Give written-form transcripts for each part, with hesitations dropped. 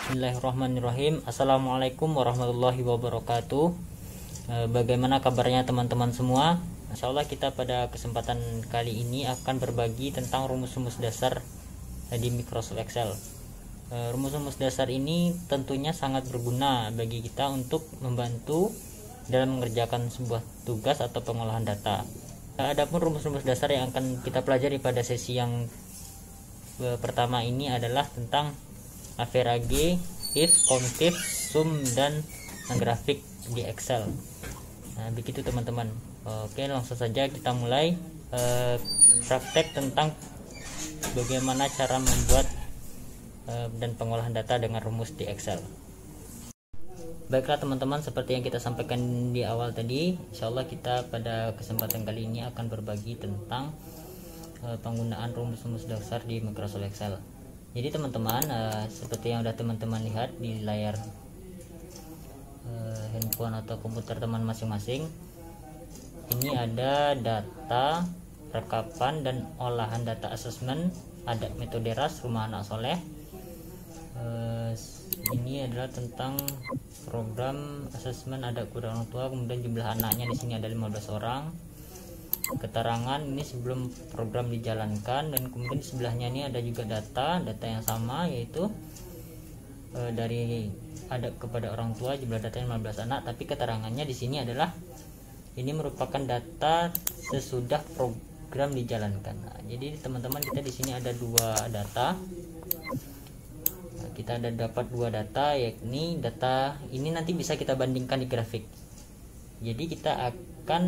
Bismillahirrahmanirrahim. Assalamualaikum warahmatullahi wabarakatuh. Bagaimana kabarnya teman-teman semua? Insya Allah kita pada kesempatan kali ini akan berbagi tentang rumus-rumus dasar di Microsoft Excel. Rumus-rumus dasar ini tentunya sangat berguna bagi kita untuk membantu dalam mengerjakan sebuah tugas atau pengolahan data. Adapun rumus-rumus dasar yang akan kita pelajari pada sesi yang pertama ini adalah tentang average, if, concave, sum, dan grafik di Excel. Nah, begitu teman-teman. Oke, langsung saja kita mulai praktek tentang bagaimana cara membuat dan pengolahan data dengan rumus di Excel. Baiklah teman-teman, seperti yang kita sampaikan di awal tadi, insyaallah kita pada kesempatan kali ini akan berbagi tentang penggunaan rumus-rumus dasar di Microsoft Excel. Jadi teman-teman, seperti yang udah teman-teman lihat di layar handphone atau komputer teman masing-masing, ini ada data rekapan dan olahan data asesmen, ada metode RAS rumah anak soleh. Ini adalah tentang program asesmen ada kurang orang tua, kemudian jumlah anaknya di sini ada 15 orang. Keterangan ini sebelum program dijalankan, dan kemudian di sebelahnya ini ada juga data yang sama, yaitu dari ada kepada orang tua jumlah datanya 15 anak, tapi keterangannya di sini adalah ini merupakan data sesudah program dijalankan. Nah, jadi teman-teman, kita di sini ada dua data. Kita ada dapat dua data, yakni data ini nanti bisa kita bandingkan di grafik. Jadi kita akan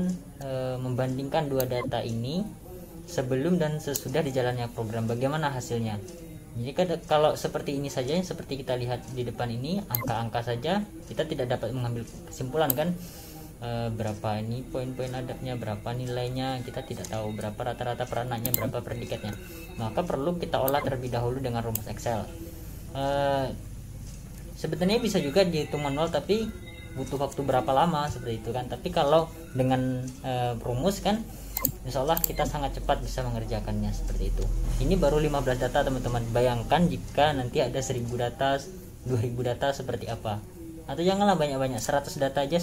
membandingkan dua data ini sebelum dan sesudah dijalannya program, bagaimana hasilnya. Jadi kalau seperti ini saja, seperti kita lihat di depan ini, angka-angka saja, kita tidak dapat mengambil kesimpulan kan, berapa ini poin-poin adabnya, berapa nilainya, kita tidak tahu berapa rata-rata peranannya, berapa predikatnya. Maka perlu kita olah terlebih dahulu dengan rumus Excel. Sebetulnya bisa juga dihitung manual, tapi butuh waktu berapa lama seperti itu kan. Tapi kalau dengan rumus kan, insya Allah kita sangat cepat bisa mengerjakannya seperti itu. Ini baru 15 data teman-teman. Bayangkan jika nanti ada 1000 data, 2000 data, seperti apa. Atau janganlah banyak-banyak, 100 data aja,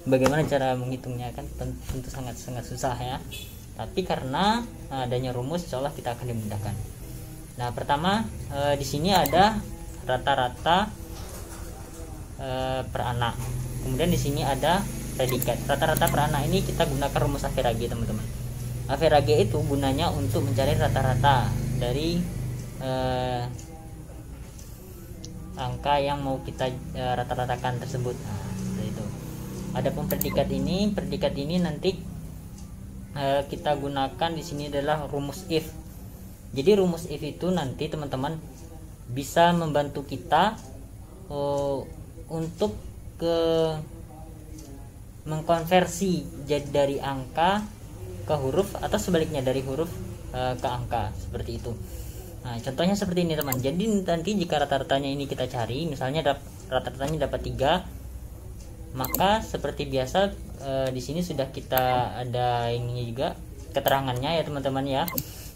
bagaimana cara menghitungnya kan, tentu sangat susah ya. Tapi karena adanya rumus, insya Allah kita akan dimudahkan. Nah, pertama di sini ada rata-rata per anak. Kemudian di sini ada predikat. Rata-rata per anak ini kita gunakan rumus average teman-teman. Average itu gunanya untuk mencari rata-rata dari angka yang mau kita rata-ratakan tersebut. Nah, seperti itu. Adapun predikat ini nanti kita gunakan di sini adalah rumus if. Jadi rumus if itu nanti teman-teman bisa membantu kita untuk mengkonversi jadi dari angka ke huruf, atau sebaliknya dari huruf ke angka, seperti itu. Nah, contohnya seperti ini teman. Jadi nanti jika rata-ratanya ini kita cari, misalnya rata-ratanya dapat 3, maka seperti biasa di sini sudah kita ada ininya juga, keterangannya ya teman-teman ya.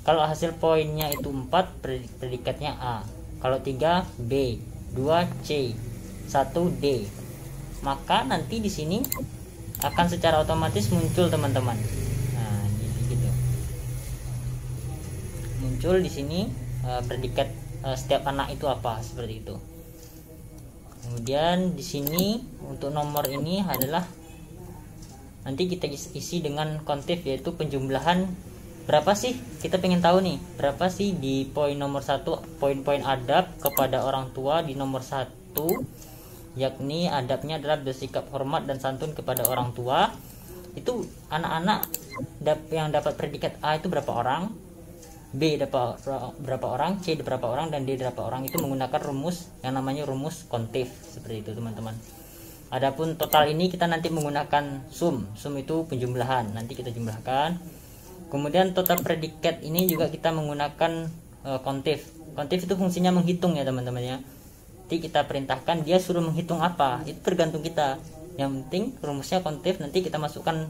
Kalau hasil poinnya itu 4, predikatnya A. Kalau 3 B, 2 C, 1 D. Maka nanti di sini akan secara otomatis muncul teman-teman. Nah, gitu. Muncul di sini predikat setiap anak itu apa, seperti itu. Kemudian di sini untuk nomor ini adalah nanti kita isi dengan kontif, yaitu penjumlahan berapa sih, kita pengen tahu nih berapa sih di poin nomor 1, poin-poin adab kepada orang tua di nomor 1, yakni adabnya adalah bersikap hormat dan santun kepada orang tua. Itu anak-anak yang dapat predikat A itu berapa orang, B dapat berapa orang, C berapa orang, dan D berapa orang. Itu menggunakan rumus yang namanya rumus kontif, seperti itu teman-teman. Adapun total ini kita nanti menggunakan sum itu penjumlahan, nanti kita jumlahkan. Kemudian total predikat ini juga kita menggunakan kontif. Kontif itu fungsinya menghitung ya teman-teman ya. Nanti kita perintahkan dia suruh menghitung apa, itu tergantung kita. Yang penting rumusnya kontif, nanti kita masukkan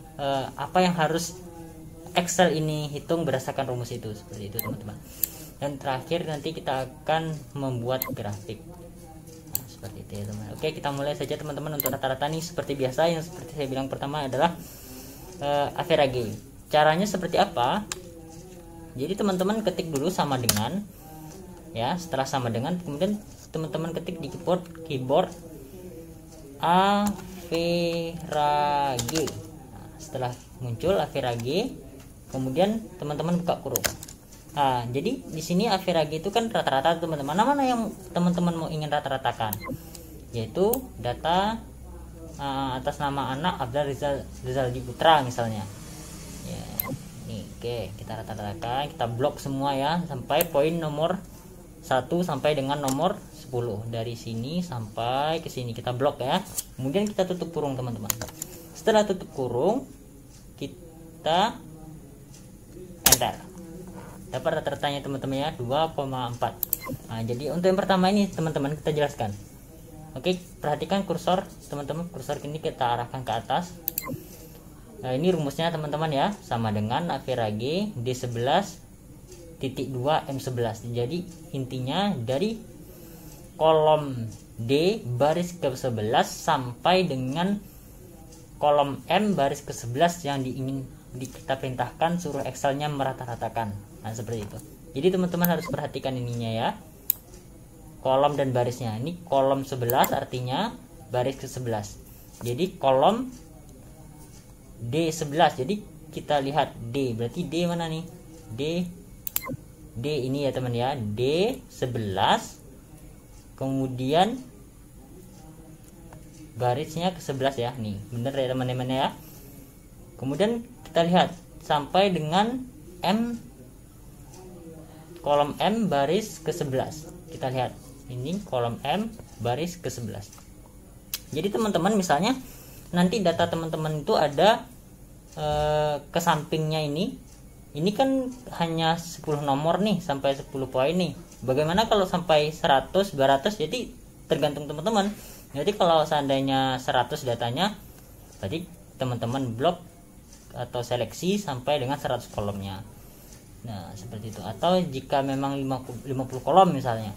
apa yang harus Excel ini hitung berdasarkan rumus itu, seperti itu teman-teman. Dan terakhir nanti kita akan membuat grafik. seperti itu ya teman. Oke, kita mulai saja teman-teman. Untuk rata-rata nih seperti biasa, yang seperti saya bilang pertama adalah average. Caranya seperti apa? Jadi teman-teman ketik dulu sama dengan, ya, setelah sama dengan, kemudian teman-teman ketik di keyboard average. Nah, setelah muncul average, kemudian teman-teman buka kurung. Nah, jadi di sini average itu kan rata-rata teman-teman. Mana yang teman-teman mau ingin rata-ratakan? Yaitu data atas nama anak Abdul Rizaldi Putra misalnya. Ya, nih, oke, kita rata-ratakan, kita blok semua ya sampai poin nomor 1 sampai dengan nomor 10. Dari sini sampai ke sini kita blok ya. Kemudian kita tutup kurung teman-teman. Setelah tutup kurung, kita enter. Dapat rata-ratanya teman-teman ya, 2,4. Nah, jadi untuk yang pertama ini teman-teman kita jelaskan. Oke, perhatikan kursor teman-teman, kursor ini kita arahkan ke atas. Nah, ini rumusnya teman-teman ya, sama dengan average D11.2 M11. Jadi intinya dari kolom D baris ke-11 sampai dengan kolom M baris ke-11 yang kita perintahkan suruh Excelnya merata-ratakan. Nah, seperti itu. Jadi teman-teman harus perhatikan ininya ya, kolom dan barisnya. Ini kolom 11 artinya baris ke-11. Jadi kolom D11. Jadi kita lihat D, berarti D mana nih? D ini ya teman ya, D11. Kemudian barisnya ke-11 ya. Nih, bener ya teman-teman ya. Kemudian kita lihat sampai dengan M, kolom M baris ke-11. Kita lihat ini kolom M baris ke-11. Jadi teman-teman misalnya nanti data teman-teman itu ada ke sampingnya ini kan hanya 10 nomor nih, sampai 10 poin nih. Bagaimana kalau sampai 100, 200? Jadi tergantung teman-teman. Jadi kalau seandainya 100 datanya, tadi teman-teman blok atau seleksi sampai dengan 100 kolomnya. Nah, seperti itu. Atau jika memang 50 kolom misalnya,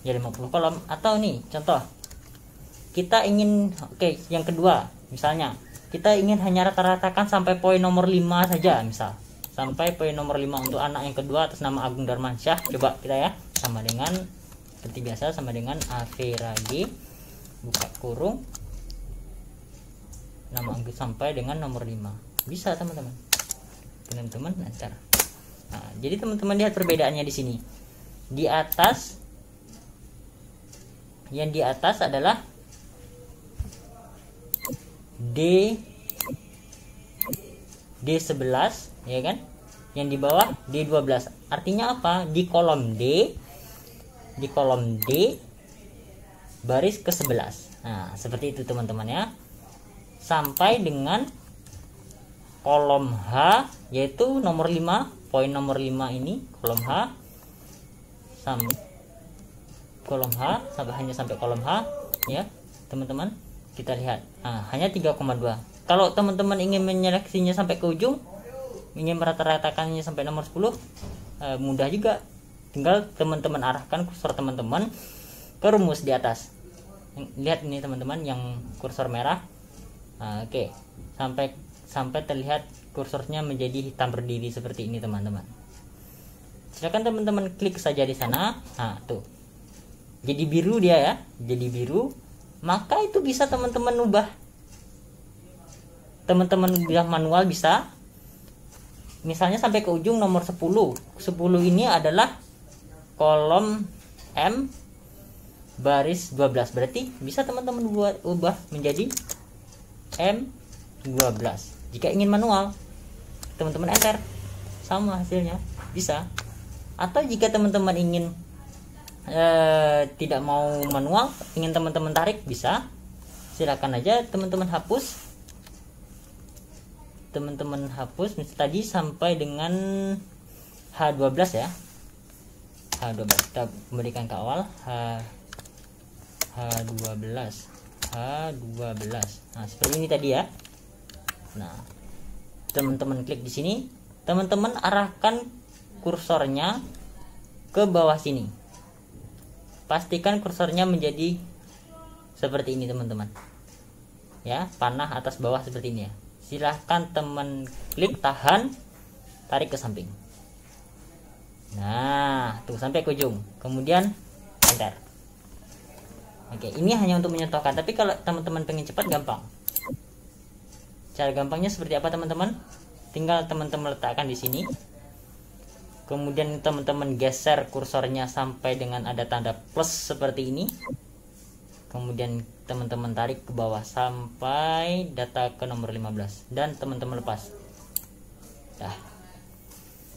ya 50 kolom. Atau nih contoh, kita ingin, oke, yang kedua misalnya kita ingin hanya rata-ratakan sampai poin nomor 5 saja, misal sampai poin nomor 5 untuk anak yang kedua atas nama Agung Darmansyah. Coba kita ya, sama dengan seperti biasa, sama dengan average, buka kurung, nama Agung sampai dengan nomor 5. Bisa teman-teman lancar. Nah, jadi teman-teman lihat perbedaannya di sini. Di atas, yang di atas adalah D11 ya kan, yang di bawah D12. Artinya apa? Di kolom D baris ke-11. Nah, seperti itu teman-teman ya, sampai dengan kolom H, yaitu nomor 5, poin nomor 5 ini kolom H, sampai hanya sampai kolom H ya teman-teman. Kita lihat, nah, hanya 3,2. Kalau teman-teman ingin menyeleksinya sampai ke ujung, ingin merata-ratakannya sampai nomor 10, mudah juga. Tinggal teman-teman arahkan kursor teman-teman ke rumus di atas. Lihat ini teman-teman, yang kursor merah. Nah, oke, sampai terlihat kursornya menjadi hitam berdiri seperti ini teman-teman. Silakan teman-teman klik saja di sana. Nah, tuh. Jadi biru dia ya, jadi biru. Maka itu bisa teman-teman ubah. Teman-teman ubah manual bisa. Misalnya sampai ke ujung nomor 10. 10 ini adalah kolom M baris 12. Berarti bisa teman-teman ubah menjadi M12. Jika ingin manual, teman-teman enter, sama hasilnya, bisa. Atau jika teman-teman ingin tidak mau manual, ingin teman-teman tarik, bisa. Silakan aja teman-teman hapus. Teman-teman hapus tadi sampai dengan H12 ya. H12 kita kembalikan ke awal. H12. Nah, seperti ini tadi ya. Nah, teman-teman klik di sini, teman-teman arahkan kursornya ke bawah sini. Pastikan kursornya menjadi seperti ini teman-teman ya, panah atas bawah seperti ini ya. Silahkan teman klik, tahan, tarik ke samping. Nah tuh sampai ke ujung, kemudian enter. Oke, ini hanya untuk mencontohkan, tapi kalau teman-teman pengen cepat gampang. Cara gampangnya seperti apa teman-teman? Tinggal teman-teman letakkan di sini, kemudian teman-teman geser kursornya sampai dengan ada tanda plus seperti ini, kemudian teman-teman tarik ke bawah sampai data ke nomor 15 dan teman-teman lepas. Nah,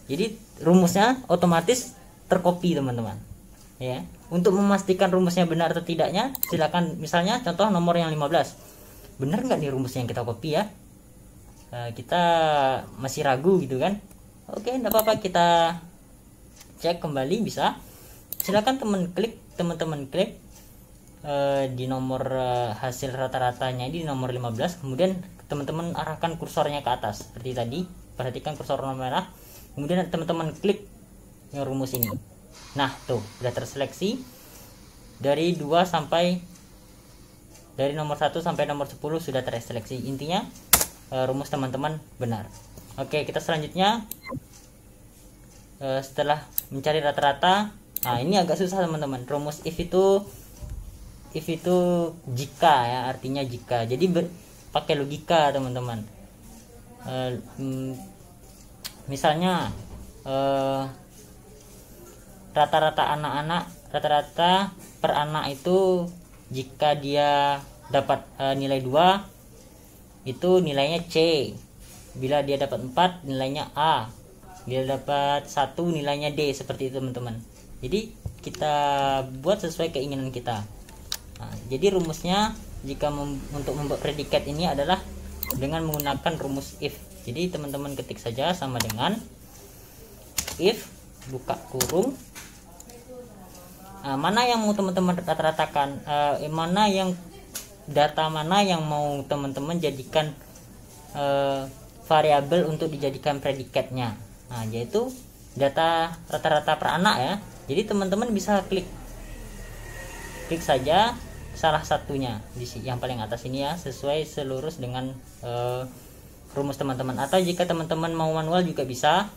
jadi rumusnya otomatis tercopy teman-teman ya. Untuk memastikan rumusnya benar atau tidaknya, silakan misalnya contoh nomor yang 15, benar nggak nih rumusnya yang kita copy ya. Kita masih ragu gitu kan. Oke, enggak apa-apa, kita cek kembali bisa. Silakan teman-teman klik di nomor hasil rata-ratanya di nomor 15, kemudian teman-teman arahkan kursornya ke atas seperti tadi. Perhatikan kursor warna merah, kemudian teman-teman klik yang rumus ini. Nah tuh sudah terseleksi dari nomor 1 sampai nomor 10 sudah terseleksi. Intinya rumus teman-teman benar. Oke, kita selanjutnya setelah mencari rata-rata. Nah ini agak susah teman-teman. Rumus if itu jika ya, artinya jika. Jadi pakai logika teman-teman. Misalnya rata-rata per anak itu jika dia dapat nilai 2 itu nilainya C, bila dia dapat 4 nilainya A, bila dapat 1 nilainya D, seperti itu teman-teman. Jadi kita buat sesuai keinginan kita. Nah, jadi rumusnya jika untuk membuat predikat ini adalah dengan menggunakan rumus if. Jadi teman-teman ketik saja sama dengan if buka kurung, mana yang mau teman-teman rata-ratakan, data mana yang mau teman-teman jadikan variabel untuk dijadikan predikatnya. Nah yaitu data rata-rata per anak ya. Jadi teman-teman bisa klik saja salah satunya di yang paling atas ini ya, sesuai selurus dengan rumus teman-teman. Atau jika teman-teman mau manual juga bisa,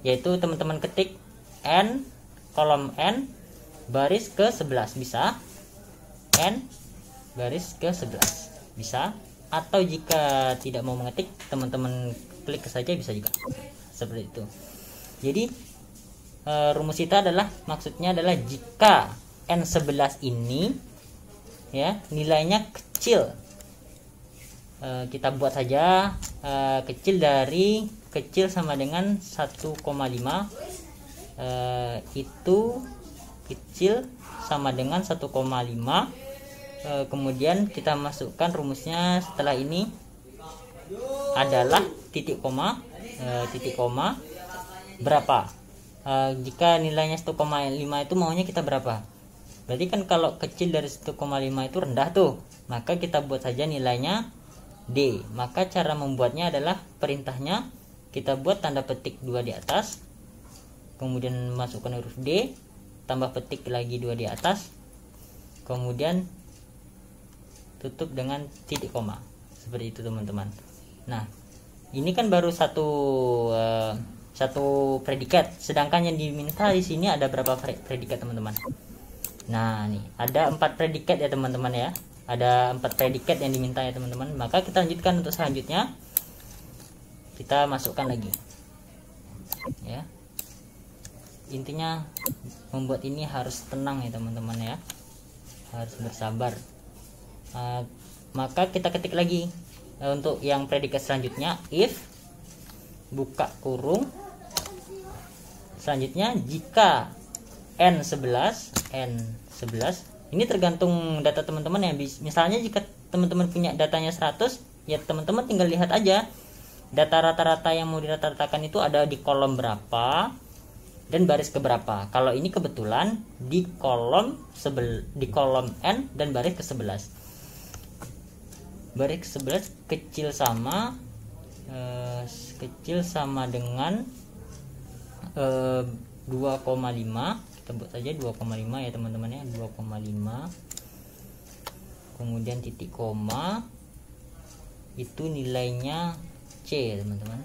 yaitu teman-teman ketik n kolom n baris ke 11 bisa, n baris ke 11 bisa. Atau jika tidak mau mengetik, teman-teman klik saja bisa juga, seperti itu. Jadi rumus kita maksudnya adalah jika n11 ini ya nilainya kecil, kita buat saja kecil sama dengan 1,5, itu kecil sama dengan 1,5. Kemudian kita masukkan rumusnya setelah ini adalah titik koma berapa. Jika nilainya 1,5 itu maunya kita berapa? Berarti kan kalau kecil dari 1,5 itu rendah tuh, maka kita buat saja nilainya D. Maka cara membuatnya adalah perintahnya kita buat tanda petik 2 di atas, kemudian masukkan huruf D, tambah petik lagi 2 di atas, kemudian tutup dengan titik koma, seperti itu teman-teman. Nah ini kan baru satu predikat, sedangkan yang diminta di sini ada berapa predikat teman-teman? Nah nih ada 4 predikat ya teman-teman ya, ada 4 predikat yang diminta ya teman-teman. Maka kita lanjutkan untuk selanjutnya, kita masukkan lagi ya. Intinya membuat ini harus tenang ya teman-teman ya, harus bersabar. Maka kita ketik lagi untuk yang predikat selanjutnya, if buka kurung, selanjutnya jika n11 ini tergantung data teman-teman ya. Misalnya jika teman-teman punya datanya 100 ya, teman-teman tinggal lihat aja data rata-rata yang mau dirata-ratakan itu ada di kolom berapa dan baris ke berapa. Kalau ini kebetulan di kolom n dan baris ke 11. Baris ke 11 kecil sama dengan 2,5. Kita buat saja 2,5 ya teman-teman ya, 2,5. kemudian titik koma, itu nilainya C teman-teman.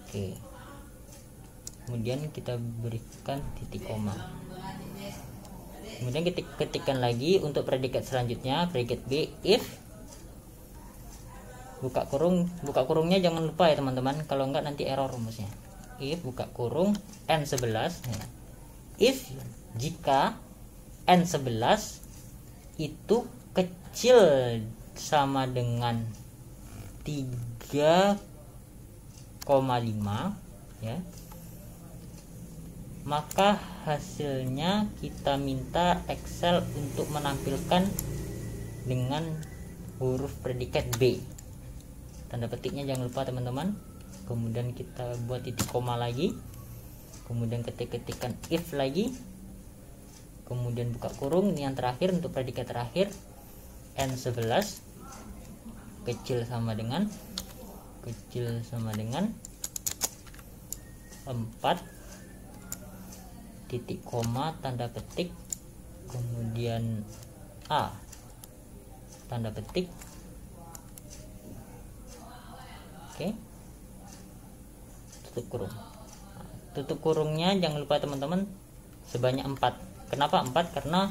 Oke, kemudian kita berikan titik koma, kemudian ketikkan lagi untuk predikat selanjutnya, predikat B, if buka kurungnya jangan lupa ya teman-teman, kalau enggak nanti error rumusnya. If buka kurung N11 ya. If jika N11 itu kecil sama dengan 3,5 ya, maka hasilnya kita minta Excel untuk menampilkan dengan huruf predikat B. Tanda petiknya jangan lupa teman-teman. Kemudian kita buat titik koma lagi, kemudian ketikkan if lagi, kemudian buka kurung. Ini yang terakhir untuk predikat terakhir, N11 kecil sama dengan 4 titik koma tanda petik, kemudian A tanda petik. Oke, tutup kurung. Tutup kurungnya jangan lupa teman-teman sebanyak 4. Kenapa 4? Karena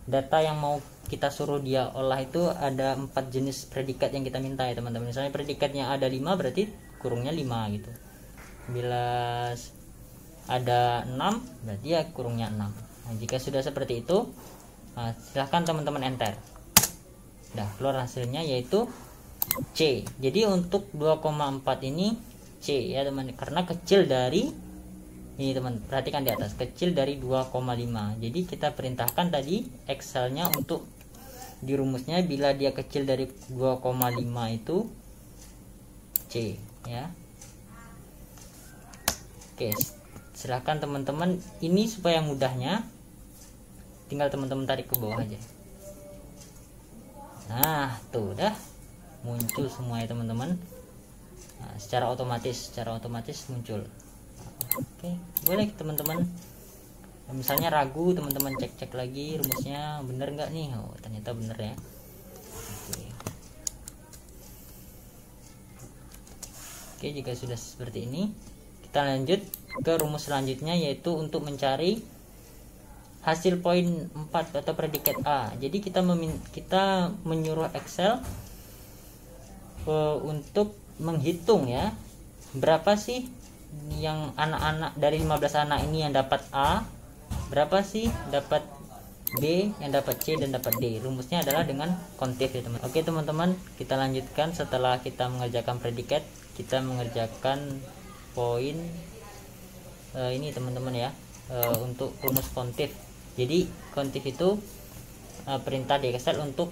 data yang mau kita suruh dia olah itu ada 4 jenis predikat yang kita minta ya teman-teman. Misalnya predikatnya ada 5, berarti kurungnya 5 gitu. Bila ada 6, berarti ya kurungnya 6. Nah, jika sudah seperti itu, silahkan teman-teman enter. Nah, keluar hasilnya yaitu C. Jadi untuk 2,4 ini C ya teman, karena kecil dari ini teman, perhatikan di atas, kecil dari 2,5. Jadi kita perintahkan tadi Excelnya untuk di rumusnya bila dia kecil dari 2,5 itu C ya. Oke, silahkan teman-teman, ini supaya mudahnya tinggal teman-teman tarik ke bawah aja. Nah tuh udah muncul semua ya teman-teman. Nah, secara otomatis muncul. Oke, boleh teman-teman, misalnya ragu teman-teman cek lagi rumusnya bener nggak nih. Oh ternyata bener ya. Oke, jika sudah seperti ini, kita lanjut ke rumus selanjutnya, yaitu untuk mencari hasil poin 4 atau predikat A. Jadi kita menyuruh Excel untuk menghitung ya, berapa sih yang anak-anak dari 15 anak ini yang dapat A, berapa sih dapat B, yang dapat C dan dapat D. Rumusnya adalah dengan kontif ya teman. Oke teman-teman, kita lanjutkan. Setelah kita mengerjakan predikat, kita mengerjakan poin ini teman-teman ya, untuk rumus kontif. Jadi kontif itu perintah di Excel untuk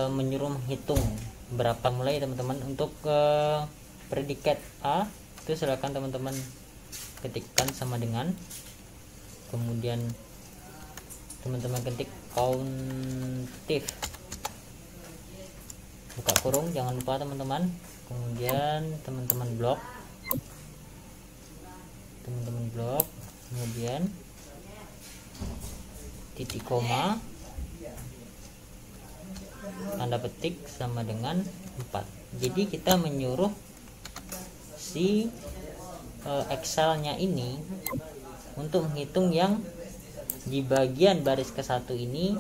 menyuruh menghitung berapa. Mulai teman-teman untuk predikat A itu silakan teman-teman ketikkan sama dengan, kemudian teman-teman ketik kontif, buka kurung jangan lupa teman-teman, kemudian teman-teman blok, kemudian titik koma tanda petik sama dengan 4. Jadi kita menyuruh si Excelnya ini untuk menghitung yang di bagian baris ke-1 ini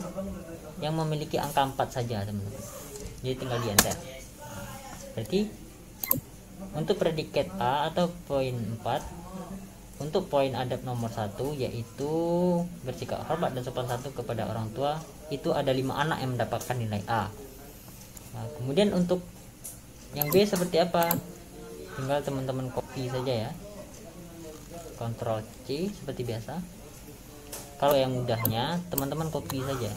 yang memiliki angka 4 saja teman-teman. Jadi tinggal di enter. Berarti untuk predikat A atau poin 4, untuk poin adab nomor 1 yaitu bersikap hormat dan sopan santun kepada orang tua, itu ada 5 anak yang mendapatkan nilai A. Nah, kemudian untuk yang B seperti apa? Tinggal teman-teman copy saja ya, Ctrl C seperti biasa. Kalau yang mudahnya teman-teman copy saja,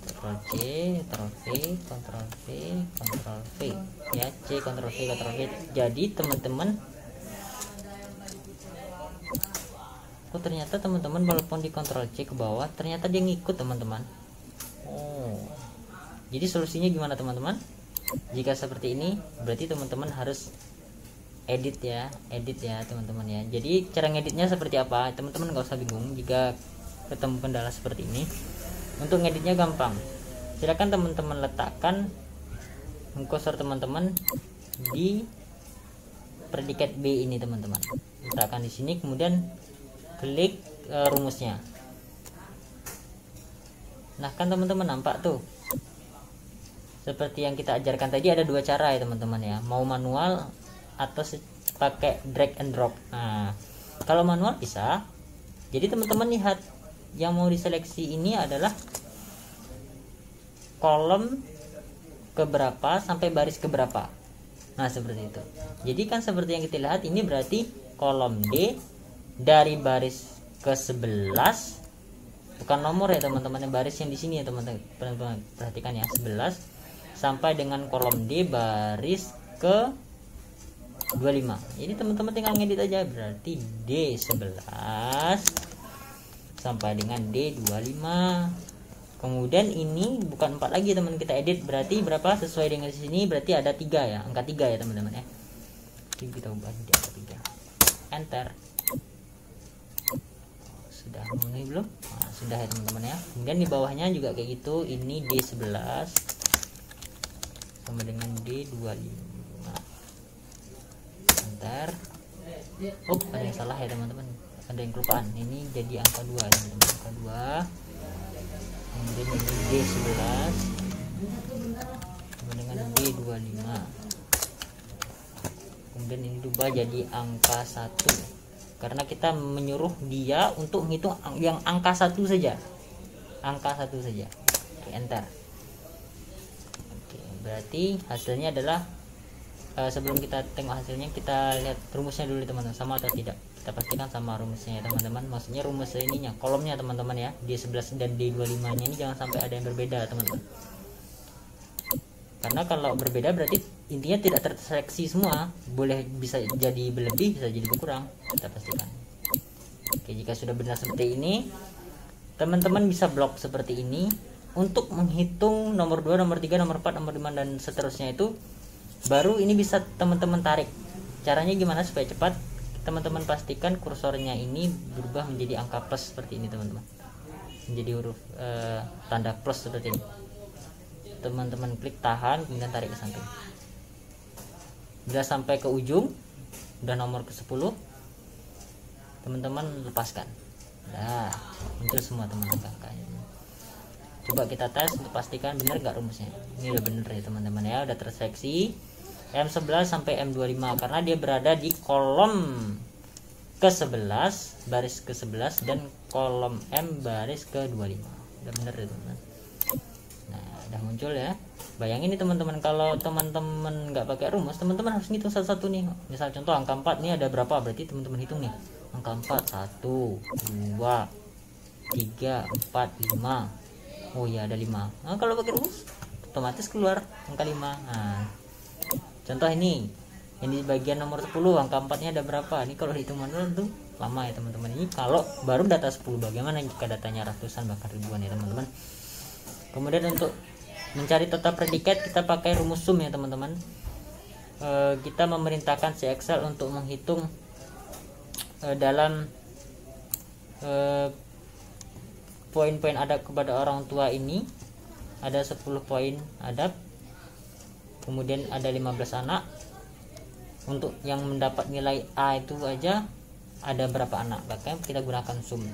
Ctrl C, Ctrl V, Ctrl V, Ctrl V ya, C, Ctrl V, Ctrl V. Jadi teman-teman, oh ternyata teman-teman walaupun di Ctrl C ke bawah ternyata dia ngikut teman-teman. Oh, jadi solusinya gimana teman-teman? Jika seperti ini berarti teman-teman harus edit ya teman-teman ya. Jadi cara ngeditnya seperti apa? Teman-teman nggak usah bingung jika ketemu kendala seperti ini. Untuk ngeditnya gampang, silakan teman-teman letakkan kursor teman-teman di predikat B ini teman-teman, letakkan di sini, kemudian klik rumusnya. Nah kan teman-teman nampak tuh seperti yang kita ajarkan tadi, ada dua cara ya teman-teman ya, mau manual atau pakai drag and drop. Nah kalau manual bisa, jadi teman-teman lihat yang mau diseleksi ini adalah kolom keberapa sampai baris keberapa. Nah seperti itu. Jadi kan seperti yang kita lihat ini berarti kolom D dari baris ke 11, bukan nomor ya teman-teman, baris yang di sini ya teman-teman, perhatikan ya, 11 sampai dengan kolom D baris ke 25. Jadi teman-teman tinggal ngedit aja, berarti D11 sampai dengan D25. Kemudian ini bukan 4 lagi teman, kita edit berarti berapa sesuai dengan sini, berarti ada 3 ya, angka 3 ya teman-teman ya. Jadi kita ubah jadi angka 3. Enter. Sudah memenuhi belum? Nah, sudah ya teman-teman ya. Kemudian di bawahnya juga kayak gitu, ini D11 sama dengan D25. Enter. Ada yang salah ya teman-teman, ada yang kelupaan, ini jadi angka 2 ya teman-teman, angka 2. Kemudian ini D11 dengan D25, kemudian ini diubah jadi angka 1 karena kita menyuruh dia untuk menghitung yang angka 1 saja, angka 1 saja. Oke, enter. Oke, berarti hasilnya adalah sebelum kita tengok hasilnya, kita lihat rumusnya dulu teman-teman, sama atau tidak. Kita pastikan sama rumusnya ya teman-teman, maksudnya rumus ininya, kolomnya teman-teman ya, D11 dan D25 nya ini jangan sampai ada yang berbeda teman-teman, karena kalau berbeda berarti intinya tidak terseleksi semua, boleh bisa jadi berlebih, bisa jadi berkurang, kita pastikan. Oke, jika sudah benar seperti ini, teman-teman bisa blok seperti ini untuk menghitung nomor 2, nomor 3, nomor 4, nomor 5 dan seterusnya. Itu baru ini bisa teman-teman tarik. Caranya gimana supaya cepat? Teman-teman pastikan kursornya ini berubah menjadi angka plus seperti ini teman-teman, menjadi huruf tanda plus seperti ini. Teman-teman klik tahan, kemudian tarik ke samping. Sudah sampai ke ujung, udah nomor ke 10, teman-teman lepaskan. Nah muncul semua teman-teman angkanya. Coba kita tes untuk pastikan benar nggak rumusnya. Ini udah bener ya teman-teman ya, udah terseleksi M11 sampai M25 karena dia berada di kolom ke-11 baris ke-11 dan kolom M baris ke-25. Udah bener ya teman-teman. Nah udah muncul ya. Bayangin nih teman-teman, kalau teman-teman nggak pakai rumus, teman-teman harus ngitung satu-satu nih. Misal contoh angka 4 nih ada berapa, berarti teman-teman hitung nih, angka 4 1 2 3 4 5. Oh ya ada 5. Nah kalau pakai rumus otomatis keluar angka 5. Nah contoh ini yang di bagian nomor 10 angka 4 nya ada berapa, ini kalau dihitung manual tuh lama ya teman-teman. Ini kalau baru data 10, bagaimana jika datanya ratusan bahkan ribuan ya teman-teman. Kemudian untuk mencari total predikat kita pakai rumus sum ya teman-teman. Kita memerintahkan si Excel untuk menghitung dalam poin-poin adab kepada orang tua ini ada 10 poin adab, kemudian ada 15 anak. Untuk yang mendapat nilai A itu aja ada berapa anak, bahkan kita gunakan sum.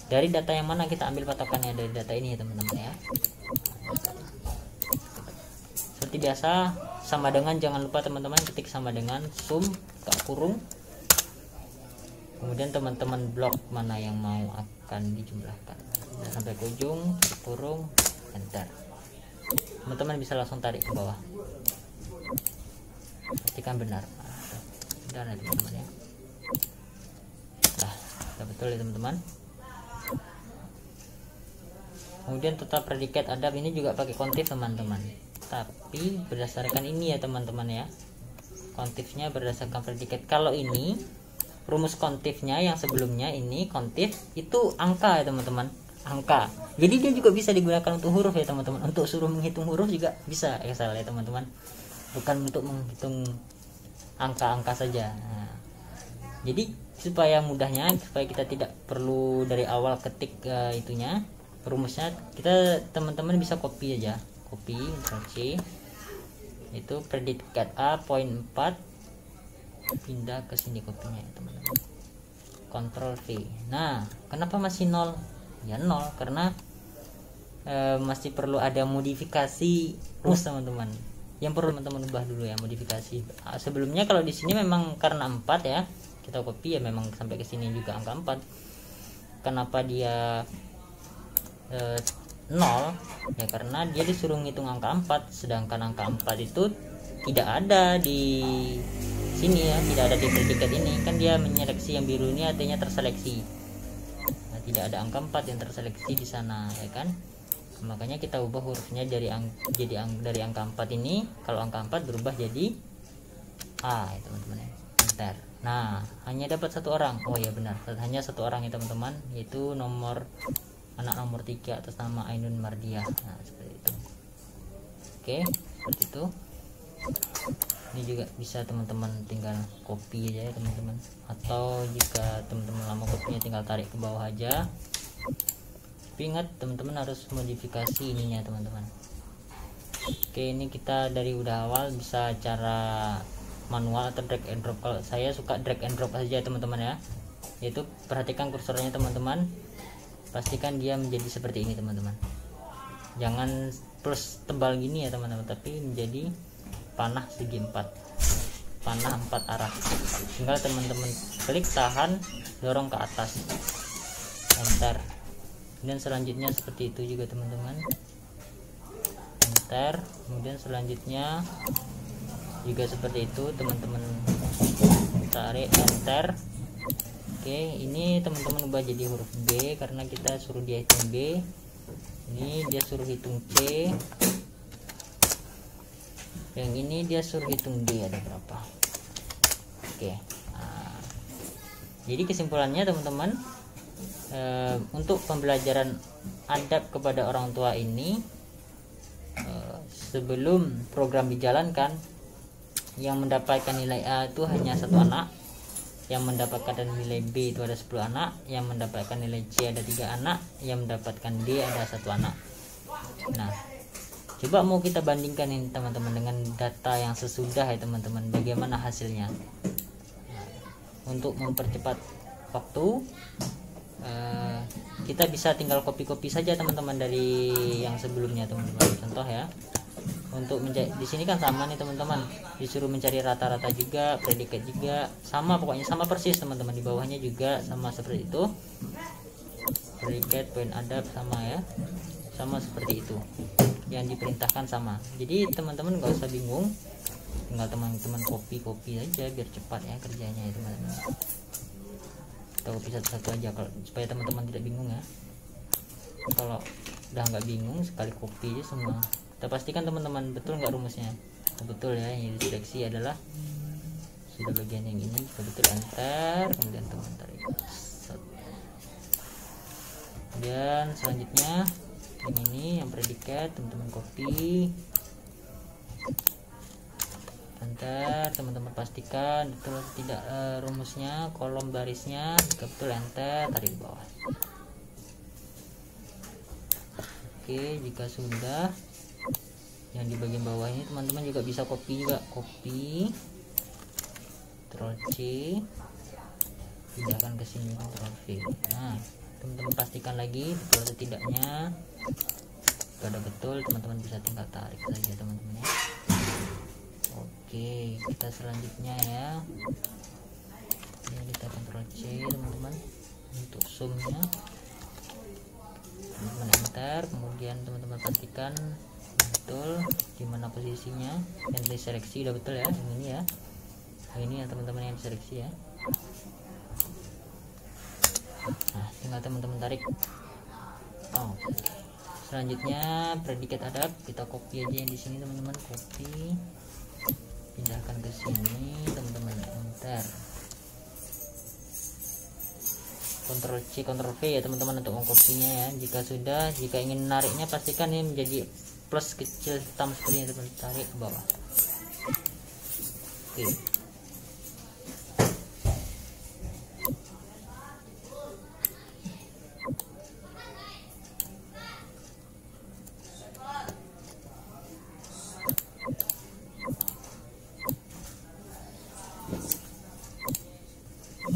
Dari data yang mana kita ambil patokannya, dari data ini ya teman-teman ya. Seperti biasa sama dengan, jangan lupa teman-teman ketik sama dengan sum buka kurung, kemudian teman-teman blok mana yang mau akan dijumlahkan. Nah, sampai ke ujung kurung, enter. Teman-teman bisa langsung tarik ke bawah, pastikan benar. Sudah ya teman-teman ya. Nah sudah betul ya teman-teman. Kemudian total predikat adab ini juga pakai kontif teman-teman, tapi berdasarkan ini ya teman-teman ya, kontifnya berdasarkan predikat. Kalau ini rumus kontifnya yang sebelumnya, ini kontif itu angka ya teman-teman, angka. Jadi dia juga bisa digunakan untuk huruf ya teman-teman, untuk suruh menghitung huruf juga bisa Excel ya teman-teman, bukan untuk menghitung angka-angka saja. Nah, jadi supaya mudahnya, supaya kita tidak perlu dari awal ketik itunya rumusnya kita teman-teman bisa copy aja, copy Ctrl C, itu predikat A poin 4 pindah ke sini kopinya ya teman-teman, Ctrl V. Nah kenapa masih 0? Ya 0 karena masih perlu ada modifikasi rumus teman-teman, yang perlu teman-teman ubah dulu ya, modifikasi. Sebelumnya kalau di sini memang karena 4 ya, kita copy ya, memang sampai ke sini juga angka 4. Kenapa dia 0 ya, karena dia disuruh ngitung angka 4, sedangkan angka 4 itu tidak ada di sini ya, tidak ada di predikat ini kan. Dia menyeleksi yang biru ini artinya terseleksi. Nah, tidak ada angka 4 yang terseleksi di sana ya kan. Makanya kita ubah hurufnya dari dari angka 4 ini, kalau angka 4 berubah jadi A ya teman-teman ya. Enter. Nah hanya dapat satu orang. Oh ya benar, hanya satu orang ya teman-teman, yaitu anak nomor 3 atas nama Ainun Mardiah. Nah seperti itu. Oke, seperti itu. Ini juga bisa teman-teman tinggal copy aja ya teman-teman, atau jika teman-teman lama kopinya tinggal tarik ke bawah aja. Tapi ingat teman-teman harus modifikasi ininya teman-teman. Oke, ini kita dari udah awal bisa cara manual atau drag and drop. Kalau saya suka drag and drop saja teman-teman ya, yaitu perhatikan kursornya teman-teman, pastikan dia menjadi seperti ini teman-teman, jangan plus tebal gini ya teman-teman, tapi menjadi panah segi 4, panah 4 arah. Tinggal teman-teman klik, tahan, dorong ke atas, enter. Dan selanjutnya seperti itu juga teman-teman, enter. Kemudian selanjutnya juga seperti itu teman-teman, tarik, enter. Oke, ini teman-teman ubah jadi huruf B karena kita suruh dia hitung B, ini dia suruh hitung C, yang ini dia suruh hitung D ada berapa. Oke, nah, jadi kesimpulannya teman-teman, untuk pembelajaran adab kepada orang tua ini, sebelum program dijalankan, yang mendapatkan nilai A itu hanya satu anak, yang mendapatkan nilai B itu ada 10 anak, yang mendapatkan nilai C ada 3 anak, yang mendapatkan D ada 1 anak. Nah coba mau kita bandingkan ini teman-teman dengan data yang sesudah ya teman-teman, bagaimana hasilnya. Untuk mempercepat waktu, kita bisa tinggal copy saja teman-teman dari yang sebelumnya teman-teman. Contoh ya, untuk di sini kan sama nih teman-teman, disuruh mencari rata-rata juga, predikat juga sama, pokoknya sama persis teman-teman. Di bawahnya juga sama seperti itu, predikat, poin adab sama ya, sama seperti itu, yang diperintahkan sama. Jadi teman-teman nggak usah bingung, tinggal teman-teman copy aja biar cepat ya kerjanya ya teman-teman. Kita copy satu-satu aja kalau supaya teman-teman tidak bingung ya. Kalau udah nggak bingung, sekali copy aja semua. Kita pastikan teman-teman betul nggak rumusnya. Betul ya, yang diseleksi adalah sudah bagian yang ini, betul, enter. Kemudian teman tarik, kemudian selanjutnya ini yang predikat teman-teman copy, enter. Teman-teman pastikan betul tidak rumusnya, kolom barisnya, jika betul enter, tarik ke bawah. Oke, jika sudah, yang di bagian bawah ini teman-teman juga bisa copy juga, copy, Ctrl C, pindahkan ke sini, Ctrl V. Nah teman-teman pastikan lagi betul atau tidaknya. Kalau betul, teman-teman bisa tinggal tarik saja teman-teman ya. Oke, kita selanjutnya ya, ini kita Ctrl C teman-teman untuk zoomnya, teman-teman enter. Kemudian teman-teman pastikan betul di mana posisinya, yang diseleksi udah betul ya, yang ini ya, yang ini ya teman-teman yang diseleksi ya. Nah tinggal teman-teman tarik. Selanjutnya predikat adab, kita copy aja yang di sini teman-teman, copy, pindahkan ke sini teman-teman, enter. Ctrl C Ctrl V ya teman-teman untuk mengkopinya ya. Jika sudah, jika ingin menariknya pastikan ini menjadi plus kecil hitam seperti ini teman-teman, tarik ke bawah. Oke.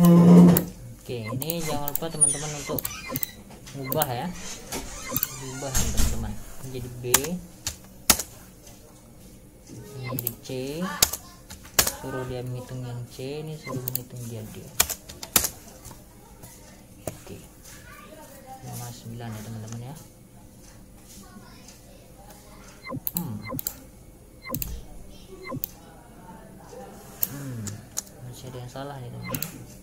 Oke, ini jangan lupa teman-teman untuk ubah ya, ubah teman-teman menjadi B, menjadi C, suruh dia menghitung yang C, ini suruh menghitung dia D. Oke, 59 ya teman-teman ya. Masih ada yang salah nih teman-teman.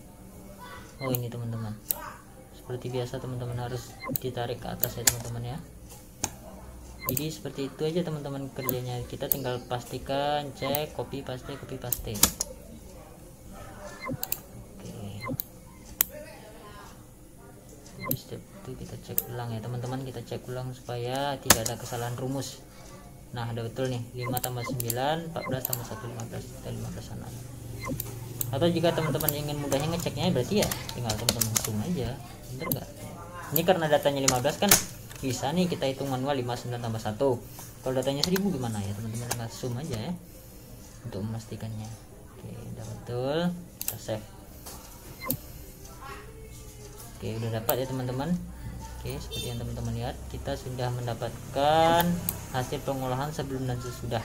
Oh ini teman-teman, seperti biasa teman-teman harus ditarik ke atas ya teman-teman ya. Jadi seperti itu aja teman-teman kerjanya, kita tinggal pastikan, cek, copy paste. Oke. Jadi step itu kita cek ulang ya teman-teman, kita cek ulang supaya tidak ada kesalahan rumus. Nah ada betul nih, 5 tambah 9 14 tambah 1 15, kita 15 sana. Atau jika teman-teman ingin mudahnya ngeceknya berarti ya tinggal teman-teman zoom aja, bener nggak? Ini karena datanya 15 kan bisa nih kita hitung manual, 59 tambah 1. Kalau datanya 1000 gimana ya teman-teman, tinggal zoom aja ya untuk memastikannya. Oke udah betul, kita save. Oke udah dapat ya teman-teman. Oke seperti yang teman-teman lihat, kita sudah mendapatkan hasil pengolahan sebelum dan sesudah.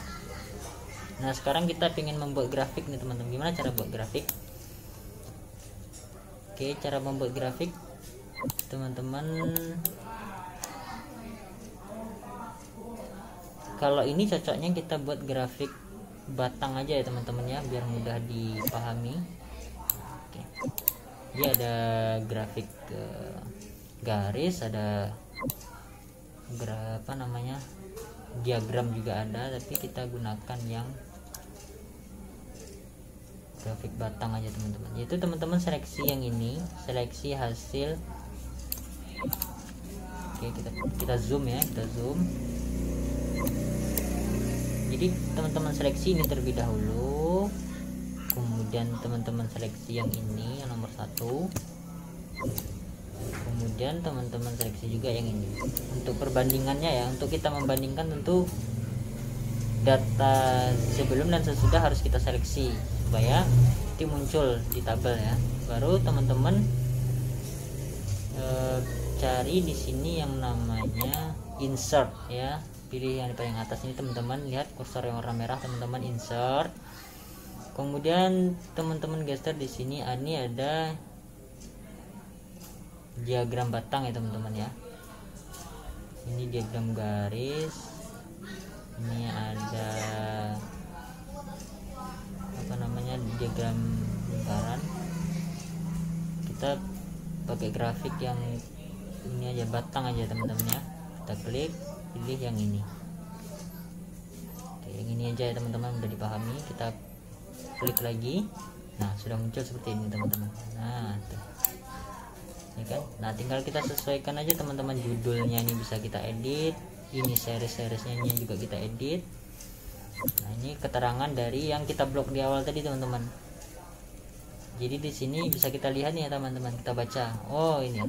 Nah sekarang kita ingin membuat grafik nih teman-teman. Gimana cara buat grafik? Oke, cara membuat grafik teman-teman, kalau ini cocoknya kita buat grafik batang aja ya teman-teman ya, biar mudah dipahami. Oke. Dia ada grafik garis, ada diagram juga ada, tapi kita gunakan yang grafik batang aja teman-teman. Yaitu teman-teman seleksi yang ini, seleksi hasil. Oke, kita zoom ya, kita zoom. Jadi teman-teman seleksi ini terlebih dahulu, kemudian teman-teman seleksi yang ini, yang nomor 1, kemudian teman-teman seleksi juga yang ini. Untuk perbandingannya ya, untuk kita membandingkan tentu data sebelum dan sesudah harus kita seleksi supaya itu muncul di tabel ya. Baru teman-teman cari di sini yang namanya insert ya, pilih yang di paling atas ini teman-teman, lihat kursor yang warna merah teman-teman, insert. Kemudian teman-teman geser di sini, ini ada diagram batang ya teman-teman ya. Ini diagram garis, ini ada diagram lingkaran. Kita pakai grafik yang ini aja, batang aja teman-teman ya. Kita klik, pilih yang ini. Oke, yang ini aja ya teman-teman, udah dipahami. Kita klik lagi, nah sudah muncul seperti ini teman-teman. Nah tuh, ini kan. Nah tinggal kita sesuaikan aja teman-teman, judulnya ini bisa kita edit, ini series-seriesnya ini juga kita edit. Nah ini keterangan dari yang kita blok di awal tadi teman-teman. Jadi di sini bisa kita lihat nih ya teman-teman, kita baca. Oh ini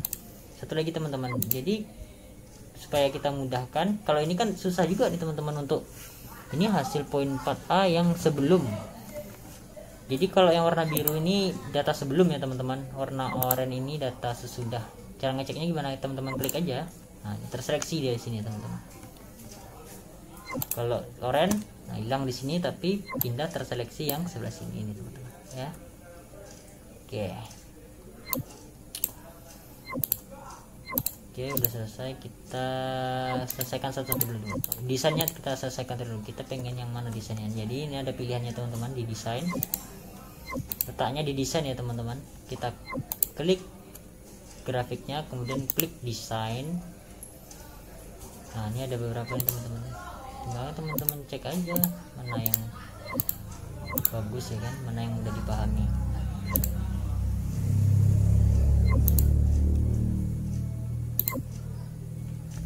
satu lagi teman-teman, jadi supaya kita mudahkan, kalau ini kan susah juga nih teman-teman untuk ini hasil poin 4A yang sebelum. Jadi kalau yang warna biru ini data sebelum ya teman-teman, warna oranye ini data sesudah. Cara ngeceknya gimana? Teman-teman klik aja, nah terseleksi dia di sini teman-teman. Kalau oranye, nah hilang di sini tapi pindah terseleksi yang sebelah sini ini teman-teman ya. Oke, udah selesai. Kita selesaikan satu-satu dulu. Desainnya kita selesaikan dulu. Kita pengen yang mana desainnya? Jadi ini ada pilihannya teman-teman di desain. Letaknya di desain ya teman-teman. Kita klik grafiknya, kemudian klik desain. Nah ini ada beberapa nih teman-teman. Tinggal teman-teman cek aja mana yang bagus ya kan, mana yang udah dipahami.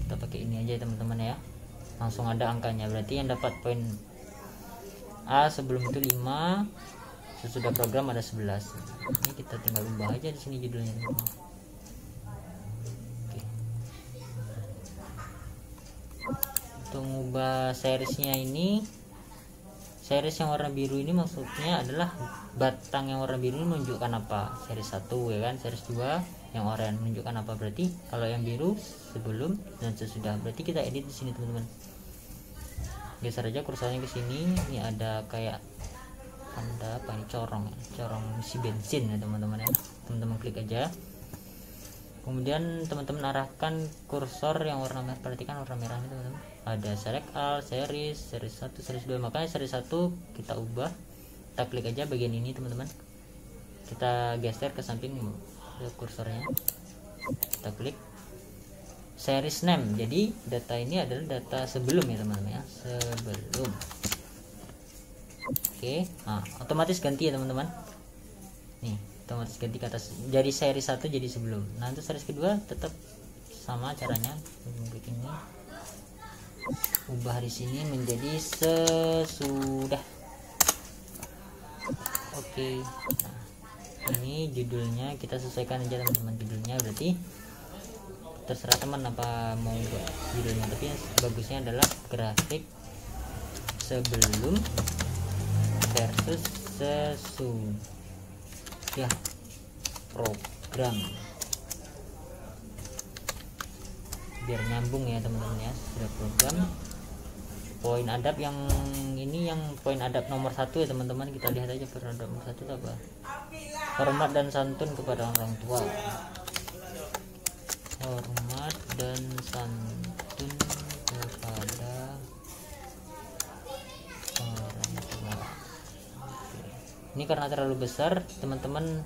Kita pakai ini aja teman-teman ya, langsung ada angkanya. Berarti yang dapat poin A sebelum itu 5, sesudah program ada 11. Ini kita tinggal ubah aja di sini judulnya teman-teman. Untuk mengubah seriesnya ini series yang warna biru ini maksudnya adalah batang yang warna biru ini menunjukkan apa? Series 1 ya kan, series 2 yang oranye menunjukkan apa? Berarti kalau yang biru sebelum dan sesudah. Berarti kita edit di sini teman-teman. Geser aja kursornya ke sini. Ini ada kayak tanda apa ini, corong isi bensin ya teman-teman ya. Teman-teman klik aja. Kemudian teman-teman arahkan kursor yang warna merah, perhatikan warna merah ini teman-teman. Ada select all, series 1, series 2. Makanya series 1 kita ubah, kita klik aja bagian ini teman-teman, kita geser ke samping kursornya, kita klik series name. Jadi data ini adalah data sebelum ya teman-teman ya, sebelum. Oke, nah otomatis ganti ya teman-teman, nih otomatis ganti ke atas, dari seri 1 jadi sebelum. Nah untuk seri kedua tetap sama caranya, klik ini, ubah di sini menjadi sesudah. Oke, nah ini judulnya kita sesuaikan aja teman-teman, judulnya berarti terserah teman apa mau buat judulnya, tapi yang bagusnya adalah grafik sebelum versus sesudah program, biar nyambung ya teman-teman ya. Sudah program, poin adab yang ini, yang poin adab nomor 1 ya teman-teman, kita lihat aja poin adab nomor 1 apa? Hormat dan santun kepada orang tua. Hormat dan santun kepada orang tua. Ini karena terlalu besar teman-teman,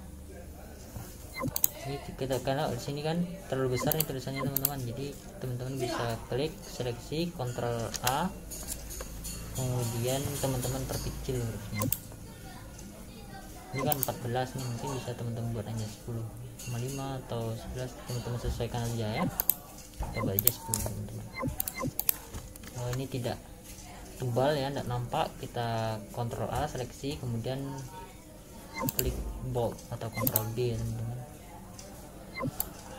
ini kita karena di sini kan terlalu besar nih tulisannya teman-teman, jadi teman-teman bisa klik seleksi Ctrl A, kemudian teman-teman perkecil hurufnya. Ini kan 14 nih, mungkin bisa teman-teman buat hanya 10,5 atau 11, teman-teman sesuaikan aja ya. Coba aja 10 teman-teman. Oh ini tidak tebal ya, tidak nampak, kita Ctrl A seleksi, kemudian klik bold atau Ctrl D ya teman-teman,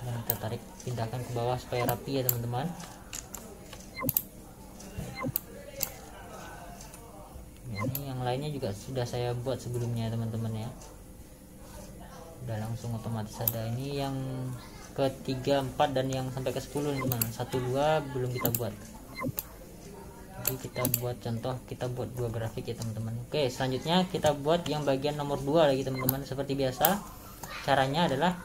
dan kita tarik pindahkan ke bawah supaya rapi ya teman-teman. Ini yang lainnya juga sudah saya buat sebelumnya teman-teman ya, udah langsung otomatis ada. Ini yang ke 3, 4 dan yang sampai ke 10 teman-teman. 1, 2 belum kita buat, jadi kita buat contoh, kita buat 2 grafik ya teman-teman. Oke, selanjutnya kita buat yang bagian nomor 2 lagi teman-teman. Seperti biasa caranya adalah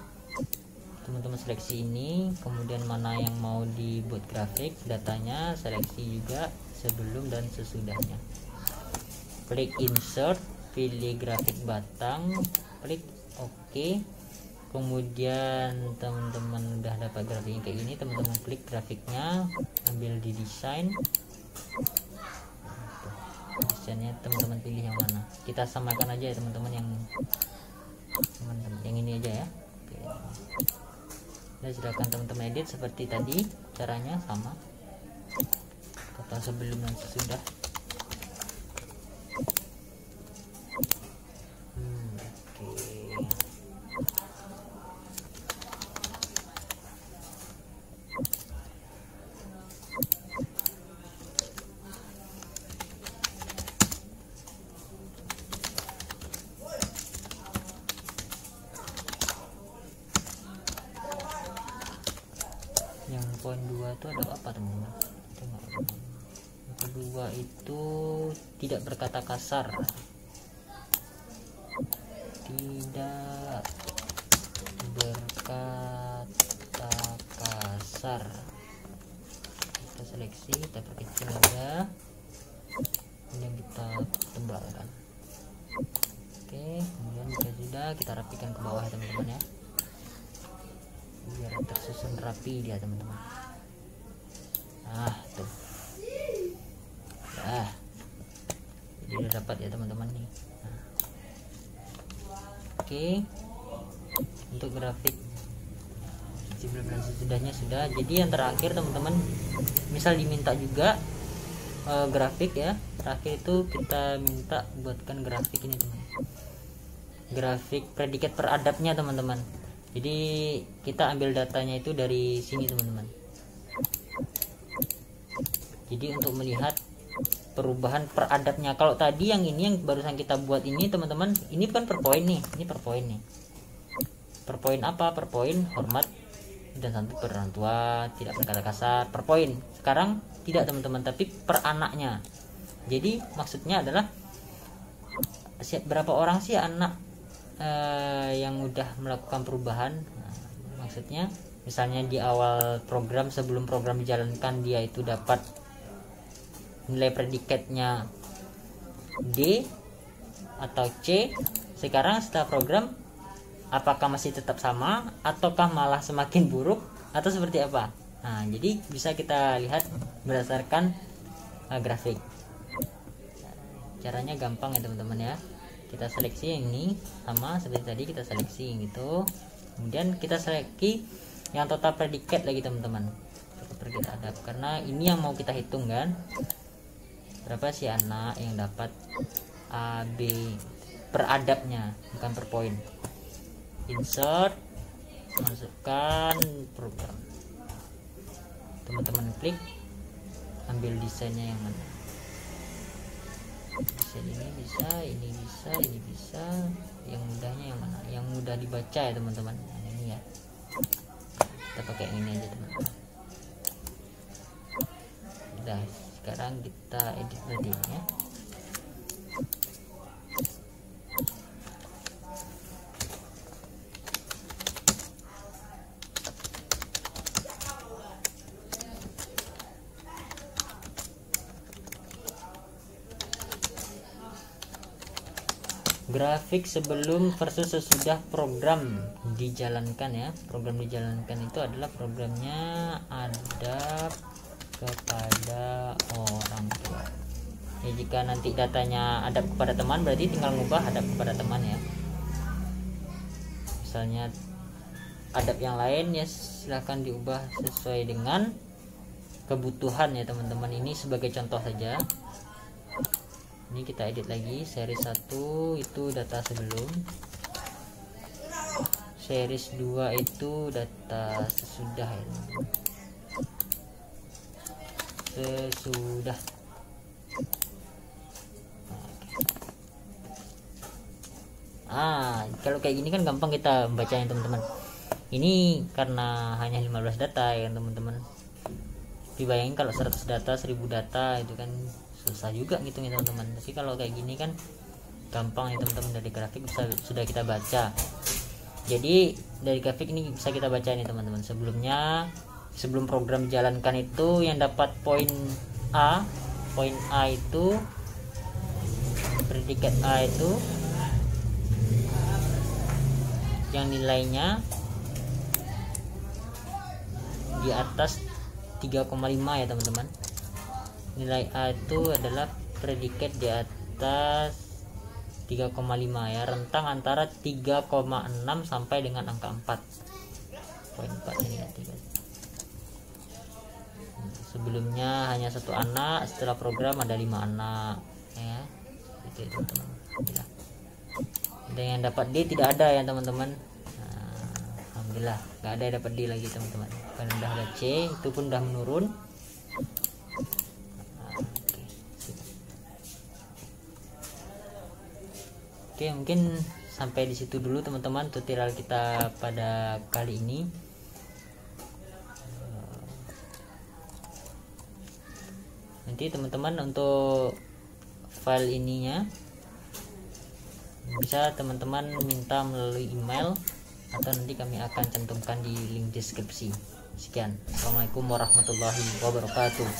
teman-teman seleksi ini, kemudian mana yang mau dibuat grafik, datanya seleksi juga sebelum dan sesudahnya, klik insert, pilih grafik batang, klik OK. Kemudian teman-teman udah dapat grafiknya kayak gini, teman-teman klik grafiknya, ambil di desain, desainnya teman-teman pilih yang mana, kita samakan aja ya teman-teman, yang ini aja ya. Dan silakan teman-teman edit seperti tadi, caranya sama, total sebelum dan sesudah. Yang poin 2 itu ada apa teman-teman? Yang kedua itu tidak berkata kasar, tidak berkata kasar. Kita seleksi, kita perkecil aja, kemudian kita tebalkan. Oke, kemudian jika sudah, kita rapikan ke bawah ya teman-teman ya, biar tersusun rapi dia teman-teman. Nah tuh ya, jadi udah dapat ya teman-teman nih. Nah, oke, untuk grafik sebelum dan sesudahnya sudah. Jadi yang terakhir teman-teman, misal diminta juga grafik ya, terakhir itu kita minta buatkan grafik ini teman, grafik predikat peradabnya teman-teman. Jadi kita ambil datanya itu dari sini teman-teman. Jadi untuk melihat perubahan peradabnya. Kalau tadi yang ini yang barusan kita buat ini teman-teman, ini bukan per poin nih, ini per poin nih. Per poin apa? Per poin hormat dan santun pada orang tua, tidak berkata kasar, per poin. Sekarang tidak teman-teman, tapi per anaknya. Jadi maksudnya adalah berapa orang sih anak yang udah melakukan perubahan. Nah, maksudnya misalnya di awal program, sebelum program dijalankan, dia itu dapat nilai predikatnya D atau C. Sekarang setelah program, apakah masih tetap sama ataukah malah semakin buruk atau seperti apa? Nah, jadi bisa kita lihat berdasarkan grafik. Caranya gampang ya teman-teman ya. Kita seleksi yang ini sama seperti tadi, kita seleksi gitu. Kemudian kita seleksi yang total predikat lagi teman-teman. Predikat adab, karena ini yang mau kita hitung kan. Berapa sih anak yang dapat A, B per adabnya, bukan per poin. Insert, masukkan program. Teman-teman klik, ambil desainnya yang mana. Desain ini bisa, ini bisa, ini bisa. Yang mudahnya yang mana? Yang mudah dibaca ya teman-teman. Nah, ini ya. Kita pakai yang ini aja teman-teman. Udah, sekarang kita edit berarti ya. Grafik sebelum versus sesudah program dijalankan ya. Program dijalankan itu adalah programnya adab kepada orang tua ya. Jika nanti datanya adab kepada teman, berarti tinggal ngubah adab kepada teman ya. Misalnya adab yang lain ya silahkan diubah sesuai dengan kebutuhan ya teman-teman. Ini sebagai contoh saja. Ini kita edit lagi, series 1 itu data sebelum, series 2 itu data sesudah ya. Sesudah. Kalau kayak gini kan gampang kita membacanya teman-teman. Ini karena hanya 15 data ya teman-teman. Dibayangin kalau 100 data, 1000 data itu kan susah juga ngitungnya teman-teman. Tapi kalau kayak gini kan gampang ya teman-teman, dari grafik sudah kita baca. Jadi dari grafik ini bisa kita baca nih teman-teman. Sebelum program dijalankan itu yang dapat poin A itu predikat A itu yang nilainya di atas 3,5 ya teman-teman. Nilai A itu adalah predikat di atas 3,5 ya, rentang antara 3,6 sampai dengan angka 4. Poin 4 ini ya, 3. Sebelumnya hanya 1 anak, setelah program ada 5 anak ya. Itu ya teman-teman. Dan yang dapat D tidak ada ya teman-teman. Alhamdulillah nggak ada yang dapat D lagi teman-teman. Karena udah ada C, itu pun udah menurun. Oke, mungkin sampai di situ dulu teman-teman tutorial kita pada kali ini. Nanti teman-teman untuk file ininya bisa teman-teman minta melalui email atau nanti kami akan cantumkan di link deskripsi. Sekian, assalamualaikum warahmatullahi wabarakatuh.